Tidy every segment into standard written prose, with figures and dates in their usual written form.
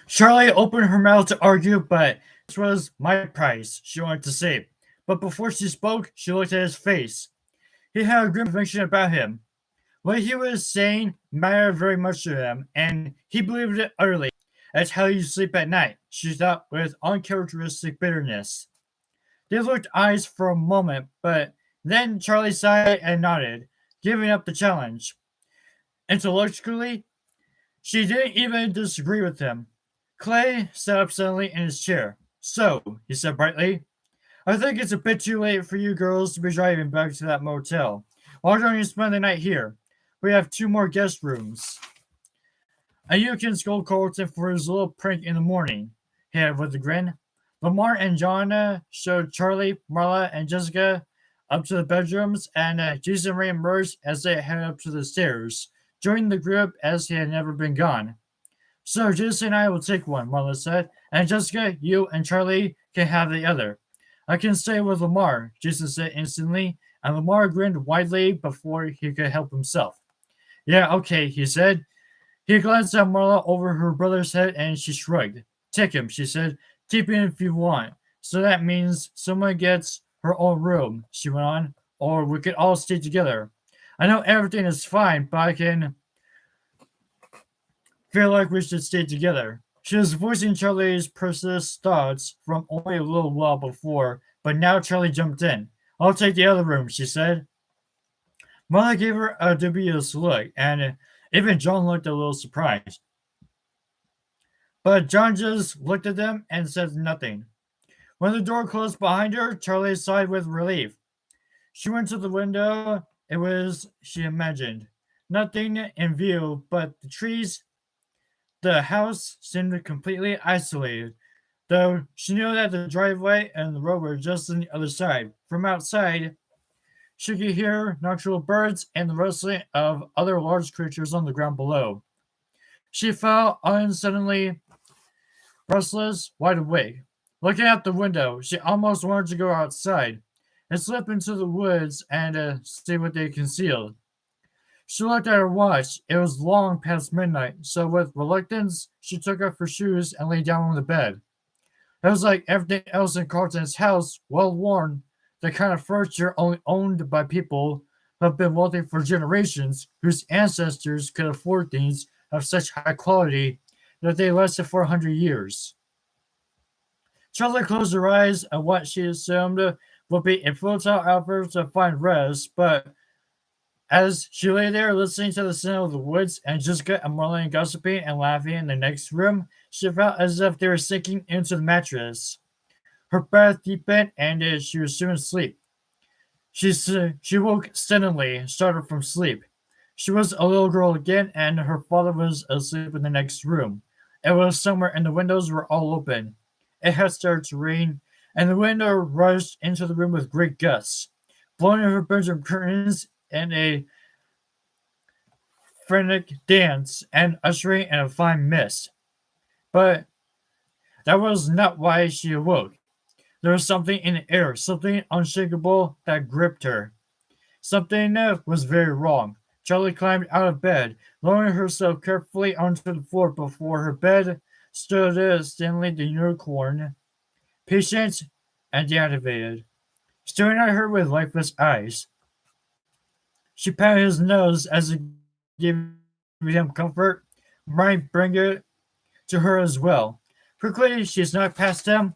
Charlie opened her mouth to argue, but this was my price, she wanted to say. But before she spoke, she looked at his face. He had a grim conviction about him. What he was saying mattered very much to him, and he believed it utterly. That's how you sleep at night, she thought with uncharacteristic bitterness. They looked eyes for a moment, but then Charlie sighed and nodded, giving up the challenge. Intellectually, she didn't even disagree with him. Clay sat up suddenly in his chair. So, he said brightly, I think it's a bit too late for you girls to be driving back to that motel. Why don't you spend the night here? We have two more guest rooms. And you can scold Carlton for his little prank in the morning, he added with a grin. Lamar and Joanna showed Charlie, Marla, and Jessica up to the bedrooms, and Jason reemerged as they headed up to the stairs, joining the group as he had never been gone. So Jason and I will take one, Marla said, and Jessica, you and Charlie can have the other. I can stay with Lamar, Jason said instantly, and Lamar grinned widely before he could help himself. Yeah, okay, he said. He glanced at Marla over her brother's head and she shrugged. Take him, she said. Keep him if you want. So that means someone gets her own room, she went on, or we could all stay together. I know everything is fine, but I can feel like we should stay together. She was voicing Charlie's persistent thoughts from only a little while before, but now Charlie jumped in. I'll take the other room, she said. Marla gave her a dubious look, and even John looked a little surprised. But John just looked at them and said nothing. When the door closed behind her, Charlie sighed with relief. She went to the window. It was, she imagined, nothing in view but the trees. The house seemed completely isolated, though she knew that the driveway and the road were just on the other side. From outside, she could hear nocturnal birds and the rustling of other large creatures on the ground below. She felt unsuddenly restless, wide awake. Looking out the window, she almost wanted to go outside and slip into the woods and see what they concealed. She looked at her watch. It was long past midnight, so with reluctance, she took off her shoes and lay down on the bed. It was like everything else in Carlton's house, well worn, the kind of furniture only owned by people who have been wealthy for generations, whose ancestors could afford things of such high quality that they lasted for 100 years. Charlotte closed her eyes at what she assumed would be a futile effort to find rest, but as she lay there listening to the sound of the woods and Jessica and Marlene gossiping and laughing in the next room, she felt as if they were sinking into the mattress. Her breath deepened and she was soon asleep. She woke suddenly, startled from sleep. She was a little girl again, and her father was asleep in the next room. It was summer, and the windows were all open. It had started to rain, and the wind rushed into the room with great gusts, blowing her bedroom curtains in a frenetic dance and ushering in a fine mist. But that was not why she awoke. There was something in the air, something unshakable that gripped her. Something was very wrong. Charlie climbed out of bed, lowering herself carefully onto the floor before her bed stood Stanley the unicorn, patient and deactivated, staring at her with lifeless eyes. She patted his nose as it gave him comfort, might bring it to her as well. Quickly, she snuck past him,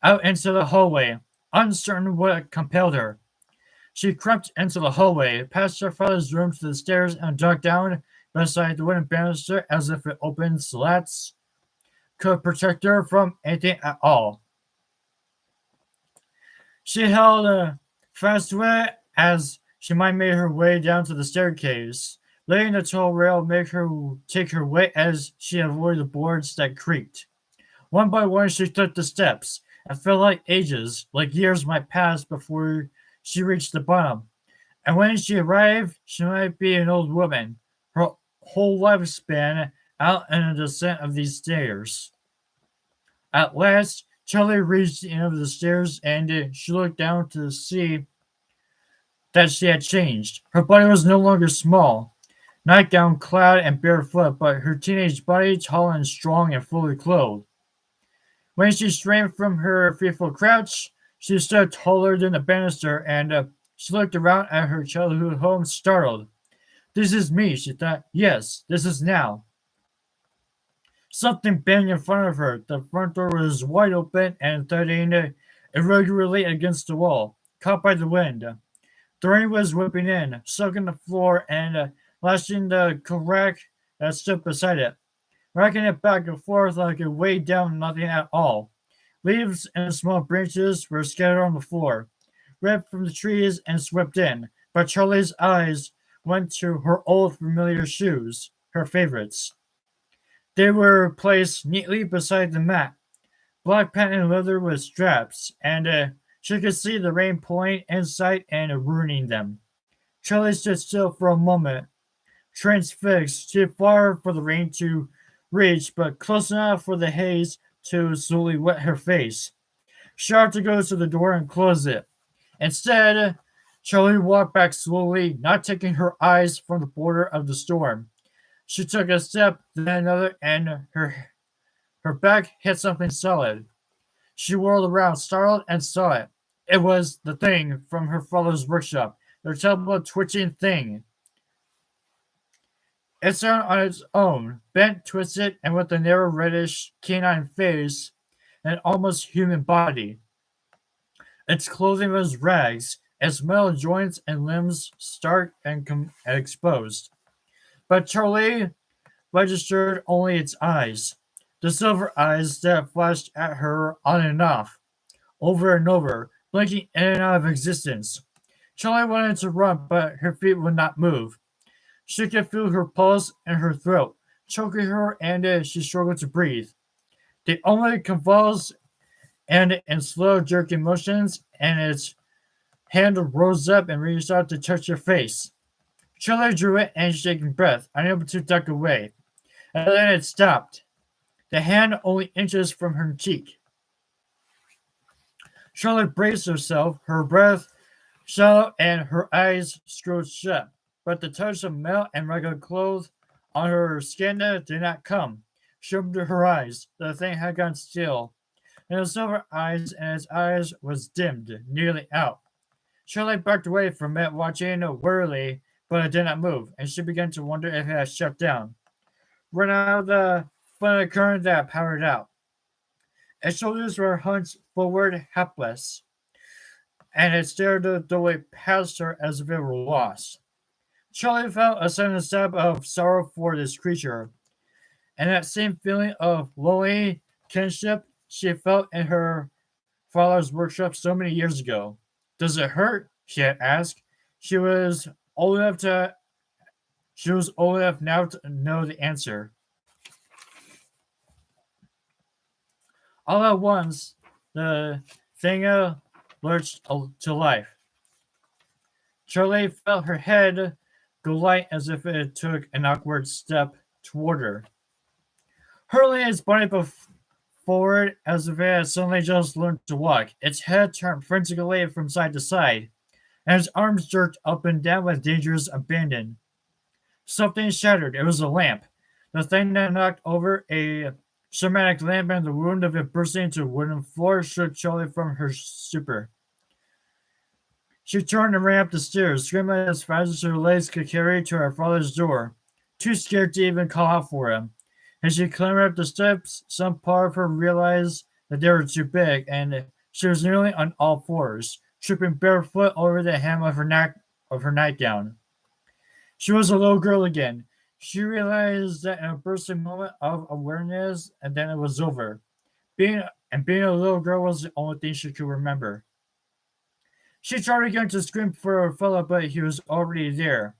out into the hallway, uncertain what compelled her. She crept into the hallway, past her father's room to the stairs, and ducked down beside the wooden banister as if it opened slats could protect her from anything at all. She held fast to it as she might make her way down to the staircase, letting the tall rail make her take her weight as she avoided the boards that creaked. One by one, she took the steps. It felt like ages, like years might pass before she reached the bottom. And when she arrived, she might be an old woman, her whole lifespan out in the descent of these stairs. At last, Charlie reached the end of the stairs and she looked down to see that she had changed. Her body was no longer small. nightgown clad and barefoot, but her teenage body tall and strong and fully clothed. When she straightened from her fearful crouch, she stood taller than the banister, and she looked around at her childhood home, startled. This is me, she thought. Yes, this is now. Something banged in front of her. The front door was wide open and thudding irregularly against the wall, caught by the wind. The rain was whipping in, soaking the floor and lashing the carack that stood beside it, rocking it back and forth like it weighed down nothing at all. Leaves and small branches were scattered on the floor, ripped from the trees and swept in, but Charlie's eyes went to her old familiar shoes, her favorites. They were placed neatly beside the mat, black patent leather with straps, and she could see the rain pouring inside and ruining them. Charlie stood still for a moment, transfixed, too far for the rain to reach, but close enough for the haze to slowly wet her face. She tried to go to the door and close it. Instead, Charlie walked back slowly, not taking her eyes from the border of the storm. She took a step, then another, and her back hit something solid. She whirled around, startled, and saw it. It was the thing from her father's workshop, the terrible twitching thing. It stood on its own, bent, twisted, and with a narrow reddish canine face and an almost human body. Its clothing was rags, its metal joints and limbs stark and exposed. But Charlie registered only its eyes, the silver eyes that flashed at her on and off, over and over, blinking in and out of existence. Charlie wanted to run, but her feet would not move. She could feel her pulse in her throat, choking her, and she struggled to breathe. They only convulsed and in slow, jerky motions, and its hand rose up and reached out to touch her face. Charlie drew it and shaking breath, unable to duck away. And then it stopped, the hand only inches from her cheek. Charlotte braced herself, her breath shallow and her eyes screwed shut. But the touch of metal and regular clothes on her skin did not come. She opened her eyes. The thing had gone still. And the silver eyes and its eyes was dimmed, nearly out. Charlotte backed away from it, watching warily, but it did not move, and she began to wonder if it had shut down. Run out of the flooded current that powered out. Its shoulders were hunched forward, helpless, and it stared the way past her as if it were lost. Charlie felt a sudden stab of sorrow for this creature, and that same feeling of lonely kinship she felt in her father's workshop so many years ago. Does it hurt? She had asked. She was old enough to she was old enough now to know the answer. All at once, the thing lurched to life. Charlie felt her head go light as if it took an awkward step toward her. Hurling its body forward as if it had suddenly just learned to walk, its head turned frantically from side to side, and its arms jerked up and down with dangerous abandon. Something shattered. It was a lamp. The thing that knocked over a Shamanic lamp and the wound of it bursting into the wooden floor shook Charlie from her stupor. She turned and ran up the stairs, screaming as fast as her legs could carry to her father's door, too scared to even call out for him. As she clambered up the steps, some part of her realized that they were too big, and she was nearly on all fours, tripping barefoot over the hem of her nightgown. She was a little girl again. She realized that in a bursting moment of awareness, and then it was over. Being a little girl was the only thing she could remember. She tried again to scream for her fellow, but he was already there.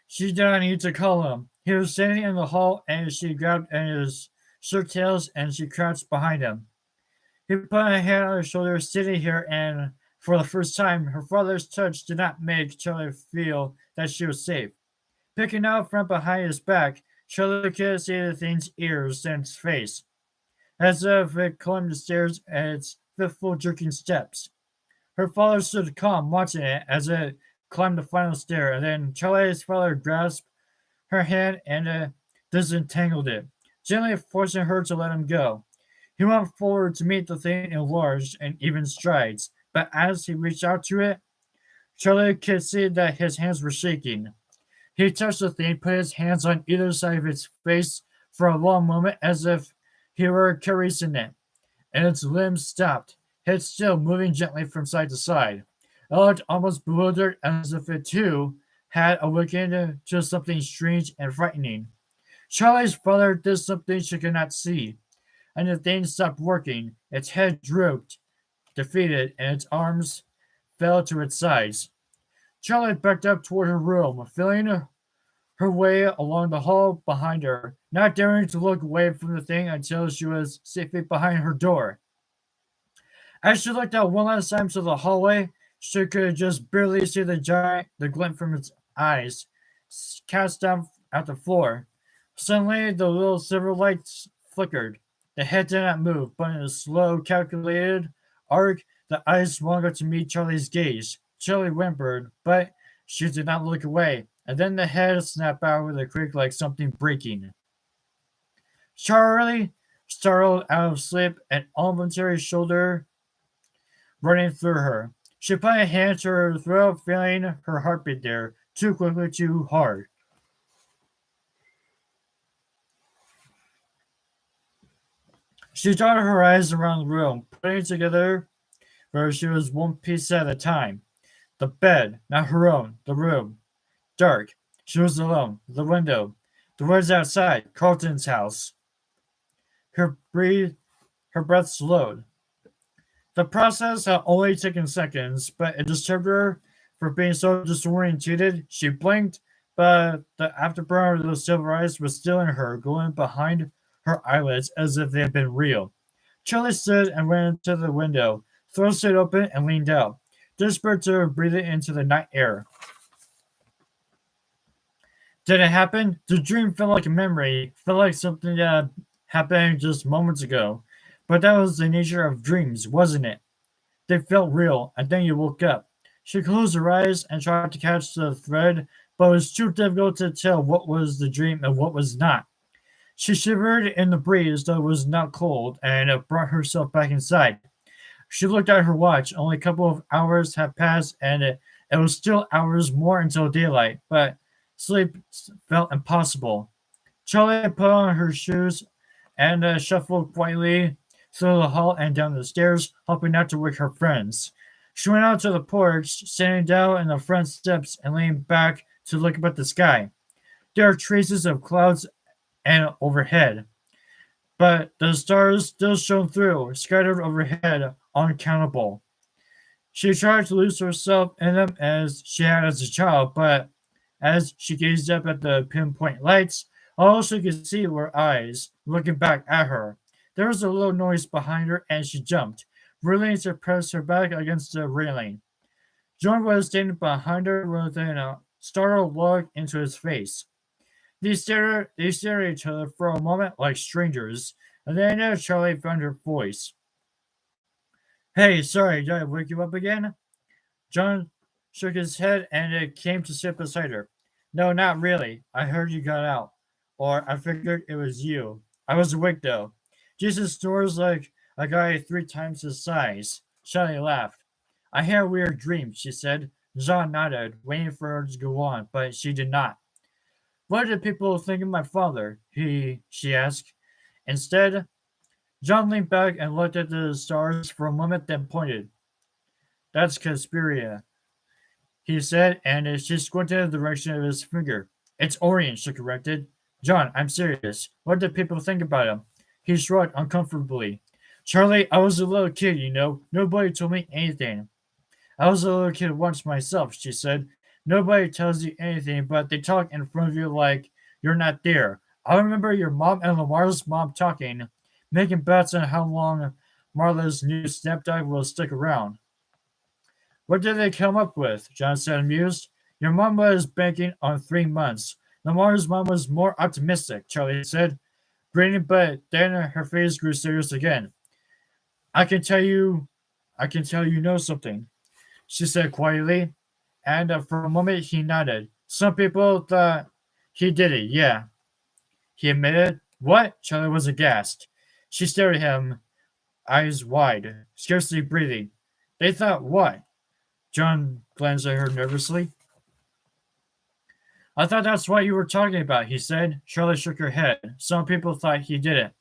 She did not need to call him. He was standing in the hall, and she grabbed at his shirt tails and she crouched behind him. He put a hand on her shoulder, sitting here, and for the first time, her father's touch did not make Charlie feel that she was safe. Picking out from behind his back, Charlie could see the thing's ears and its face, as if it climbed the stairs at its fitful, jerking steps. Her father stood calm, watching it as it climbed the final stair, and then Charlie's father grasped her hand and disentangled it, gently forcing her to let him go. He went forward to meet the thing in large and even strides, but as he reached out to it, Charlie could see that his hands were shaking. He touched the thing, put his hands on either side of its face for a long moment as if he were caressing it, and its limbs stopped, head still moving gently from side to side. It looked almost bewildered as if it too had awakened to something strange and frightening. Charlie's father did something she could not see, and the thing stopped working. Its head drooped, defeated, and its arms fell to its sides. Charlie backed up toward her room, feeling her way along the hall behind her, not daring to look away from the thing until she was safely behind her door. As she looked out one last time to the hallway, she could just barely see the glint from its eyes, cast down at the floor. Suddenly, the little silver lights flickered. The head did not move, but in a slow, calculated arc, the eyes swung up to meet Charlie's gaze. Charlie whimpered, but she did not look away, and then the head snapped out with a creak like something breaking. Charlie startled out of sleep, an involuntary shoulder running through her. She put a hand to her throat, feeling her heartbeat there, too quickly, too hard. She darted her eyes around the room, putting together where she was one piece at a time. The bed, not her own, the room. Dark. She was alone. The window. The words outside. Carlton's house. Her breath slowed. The process had only taken seconds, but it disturbed her for being so disorientated. She blinked, but the afterburn of the silver eyes was still in her, glowing behind her eyelids as if they had been real. Charlie stood and went to the window, thrust it open, and leaned out, desperate to breathe it into the night air. Did it happen? The dream felt like a memory, felt like something that happened just moments ago. But that was the nature of dreams, wasn't it? They felt real, and then you woke up. She closed her eyes and tried to catch the thread, but it was too difficult to tell what was the dream and what was not. She shivered in the breeze, though it was not cold, and brought herself back inside. She looked at her watch. Only a couple of hours had passed, and it was still hours more until daylight, but sleep felt impossible. Charlie put on her shoes and shuffled quietly through the hall and down the stairs, hoping not to wake her friends. She went out to the porch, sitting down on the front steps and leaned back to look up at the sky. There are traces of clouds and overhead, but the stars still shone through, scattered overhead, uncountable. She tried to lose herself in them as she had as a child, but as she gazed up at the pinpoint lights, all she could see were eyes looking back at her. There was a low noise behind her, and she jumped, reeling to press her back against the railing. John was standing behind her with a startled look into his face. They stared at each other for a moment like strangers, and then Charlie found her voice. Hey, sorry, did I wake you up again? John shook his head and it came to sit beside her. No, not really. I heard you got out. Or I figured it was you. I was awake though. Jason snores like a guy 3 times his size. Charlie laughed. I had weird dreams, she said. John nodded, waiting for her to go on, but she did not. What did people think of my father? She asked. Instead, John leaned back and looked at the stars for a moment, then pointed. That's Casperia, he said, and she squinted in the direction of his finger. It's Orion, she corrected. John, I'm serious. What did people think about him? He shrugged uncomfortably. Charlie, I was a little kid, you know. Nobody told me anything. I was a little kid once myself, she said. Nobody tells you anything, but they talk in front of you like you're not there. I remember your mom and Lamar's mom talking, making bets on how long Marla's new snapdog will stick around. What did they come up with? John said, amused. Your mom was banking on 3 months. Lamar's mom was more optimistic, Charlie said, grinning, but then her face grew serious again. I can tell you know something, she said quietly. and for a moment he nodded. Some people thought he did it, yeah, he admitted. What? Charlie was aghast. She stared at him, eyes wide, scarcely breathing. They thought what? John glanced at her nervously. I thought that's what you were talking about, he said. Charlie shook her head. Some people thought he did it.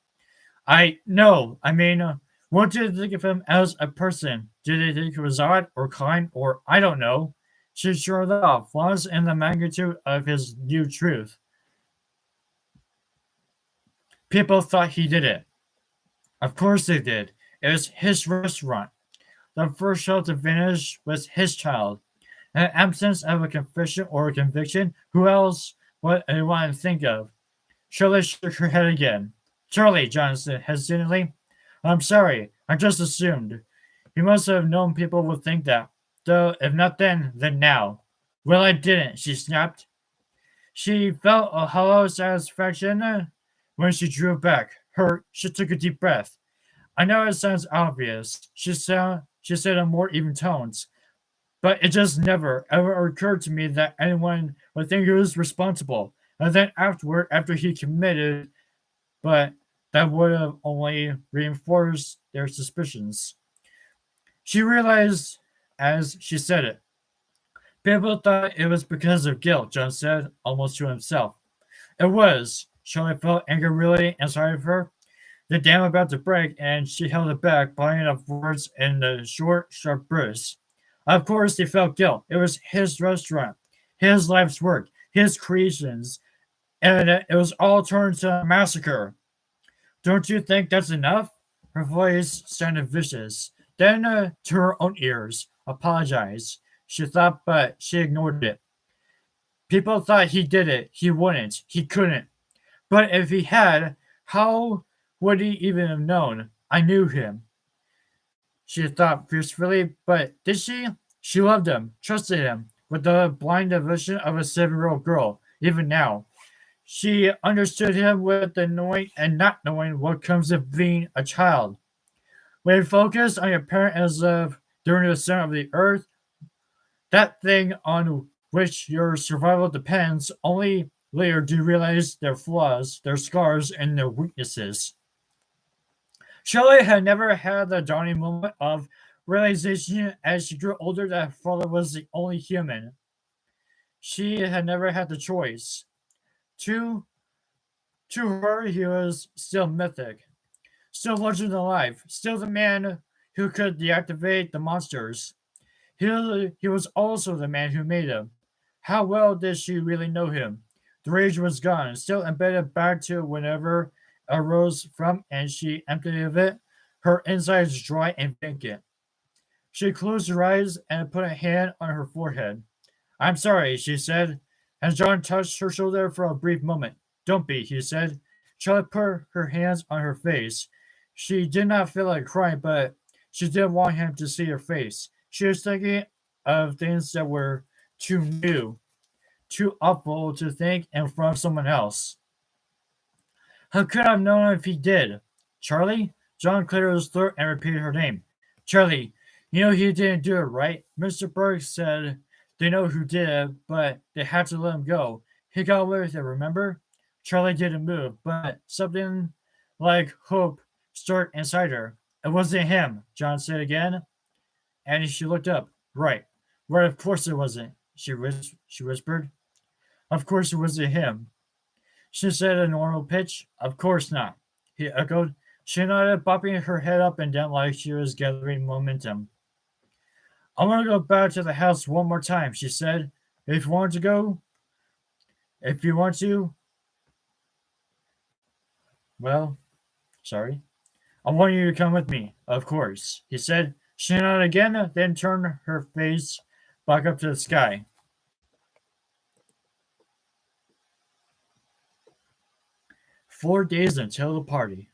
What did they think of him as a person? Did they think he was odd or kind or I don't know? She shrugged off, flaws in the magnitude of his new truth. People thought he did it. Of course they did. It was his restaurant. The first child to finish was his child. In the absence of a confession or a conviction, who else would anyone think of? Shirley shook her head again. Charlie, John said hesitantly. I'm sorry, I just assumed. You must have known people would think that. Though, if not then now. Well, I didn't, she snapped. She felt a hollow satisfaction when she drew back. She took a deep breath. I know it sounds obvious, she said in more even tones, but it just never, ever occurred to me that anyone would think he was responsible. And then afterward, after he committed, but that would have only reinforced their suspicions. She realized as she said it. People thought it was because of guilt, John said, almost to himself. It was. Charlie felt anger really inside of her. The dam about to break, and she held it back, biting off words in the short, sharp bursts. Of course, he felt guilt. It was his restaurant, his life's work, his creations, and it was all turned to a massacre. Don't you think that's enough? Her voice sounded vicious. Then, to her own ears, apologized. She thought, but she ignored it. People thought he did it. He wouldn't. He couldn't. But if he had, how would he even have known? I knew him. She thought fiercely, but did she? She loved him, trusted him, with the blind devotion of a 7-year-old girl, even now. She understood him with the knowing and not knowing what comes of being a child. When focused on your parent as of during the center of the earth, that thing on which your survival depends, only later do you realize their flaws, their scars, and their weaknesses. Shelley had never had the dawning moment of realization as she grew older that her father was the only human. She had never had the choice. To, to her, he was still mythic, still larger than life, still the man who could deactivate the monsters. He was also the man who made him. How well did she really know him? The rage was gone, still embedded back to whenever it arose from, and she emptied of it, her insides dry and vacant. She closed her eyes and put a hand on her forehead. I'm sorry, she said, and John touched her shoulder for a brief moment. Don't be, he said. Charlotte put her hands on her face. She did not feel like crying, but she didn't want him to see her face. She was thinking of things that were too new, too awful to think in front of someone else. How could I have known if he did? Charlie? John cleared his throat and repeated her name. Charlie, you know he didn't do it, right? Mr. Burke said they know who did it, but they had to let him go. He got away with it, remember? Charlie didn't move, but something like hope stirred inside her. It wasn't him, John said again, and she looked up. Right. Right, of course it wasn't, she whispered. Of course it wasn't him. She said at a normal pitch. Of course not, he echoed. She nodded, bopping her head up and down like she was gathering momentum. I want to go back to the house one more time, she said. If you want to go, if you want to, well, sorry. I want you to come with me, of course, he said. She nodded again, then turned her face back up to the sky. 4 days until the party.